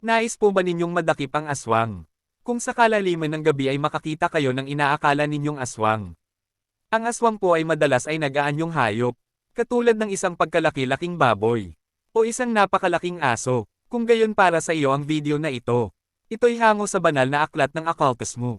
Nais po ba ninyong madakip ang aswang? Kung sa kalaliman ng gabi ay makakita kayo ng inaakala ninyong aswang. Ang aswang po ay madalas ay nag-aanyong hayop, katulad ng isang pagkalaki-laking baboy, o isang napakalaking aso. Kung gayon para sa iyo ang video na ito, ito'y hango sa banal na aklat ng occultismo.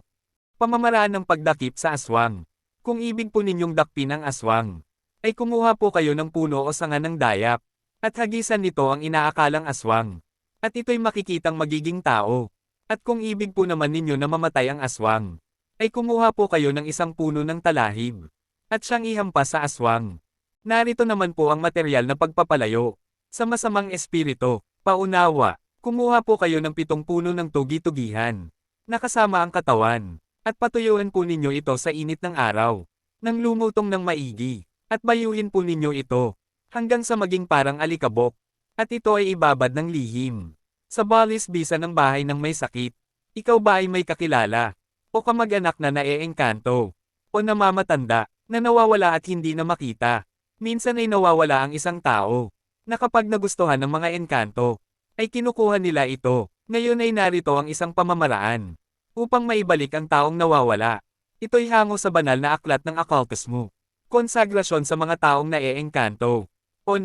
Pamamaraan ng pagdakip sa aswang. Kung ibig po ninyong dakpin ang aswang, ay kumuha po kayo ng puno o sanga ng dayap, at hagisan nito ang inaakalang aswang. At ito'y makikitang magiging tao. At kung ibig po naman ninyo na mamatay ang aswang, ay kumuha po kayo ng isang puno ng talahib, at siyang ihampas sa aswang. Narito naman po ang material na pagpapalayo. Sa masamang espiritu, paunawa, kumuha po kayo ng 7 puno ng tugi-tugihan, nakasama ang katawan, at patuyuan po ninyo ito sa init ng araw, nang lumutong ng maigi, at bayuhin po ninyo ito, hanggang sa maging parang alikabok. At ito ay ibabad ng lihim. Sa balis-bisa ng bahay ng may sakit. Ikaw ba ay may kakilala? O kamag-anak na naeengkanto? O namamatanda, na nawawala at hindi na makita? Minsan ay nawawala ang isang tao, na kapag nagustuhan ng mga engkanto, ay kinukuha nila ito. Ngayon ay narito ang isang pamamaraan, upang maibalik ang taong nawawala. Ito'y hango sa banal na aklat ng occultismo. Konsagrasyon sa mga taong naeengkanto. O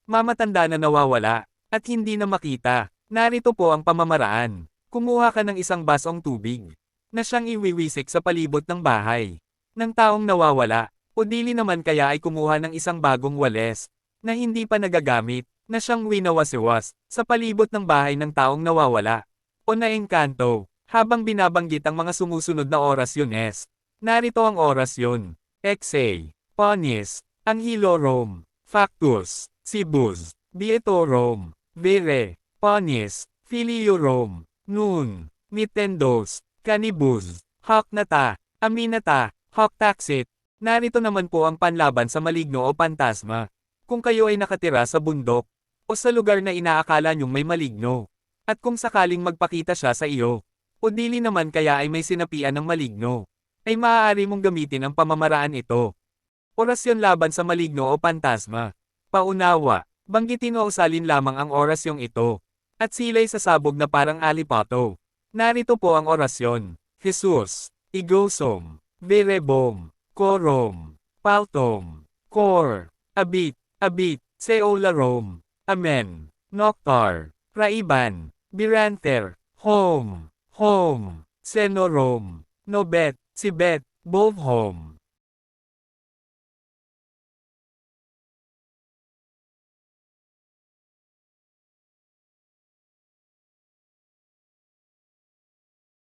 mamatanda na nawawala, at hindi na makita. Narito po ang pamamaraan. Kumuha ka ng isang basong tubig, na siyang iwiwisik sa palibot ng bahay, ng taong nawawala, o dili naman kaya ay kumuha ng isang bagong wales, na hindi pa nagagamit, na siyang winawasiwas, sa palibot ng bahay ng taong nawawala, o naengkanto, habang binabanggit ang mga sumusunod na orasyones. Narito ang orasyon. Exe, Panis, Angelorum, Factus, Sibus, Dietorum, Vere, Panis, Filiorum, Nun, Nitendos, Canibus, Haknata, Aminata, Haktaxit. Narito naman po ang panlaban sa maligno o pantasma. Kung kayo ay nakatira sa bundok, o sa lugar na inaakala nyong may maligno, at kung sakaling magpakita siya sa iyo, o dili naman kaya ay may sinapian ng maligno, ay maaari mong gamitin ang pamamaraan ito. Orasyon laban sa maligno o pantasma. Paunawa, banggitin o usalin lamang ang orasyong ito, at sila'y sasabog na parang alipato. Narito po ang orasyon. Jesus, Igosum, Verebom, Corom, Paltom, Cor, Abit, Seolarom, Amen, Noctar, Raiban, Biranter, Home, Senorom, Nobet, Sibet, Bovhom.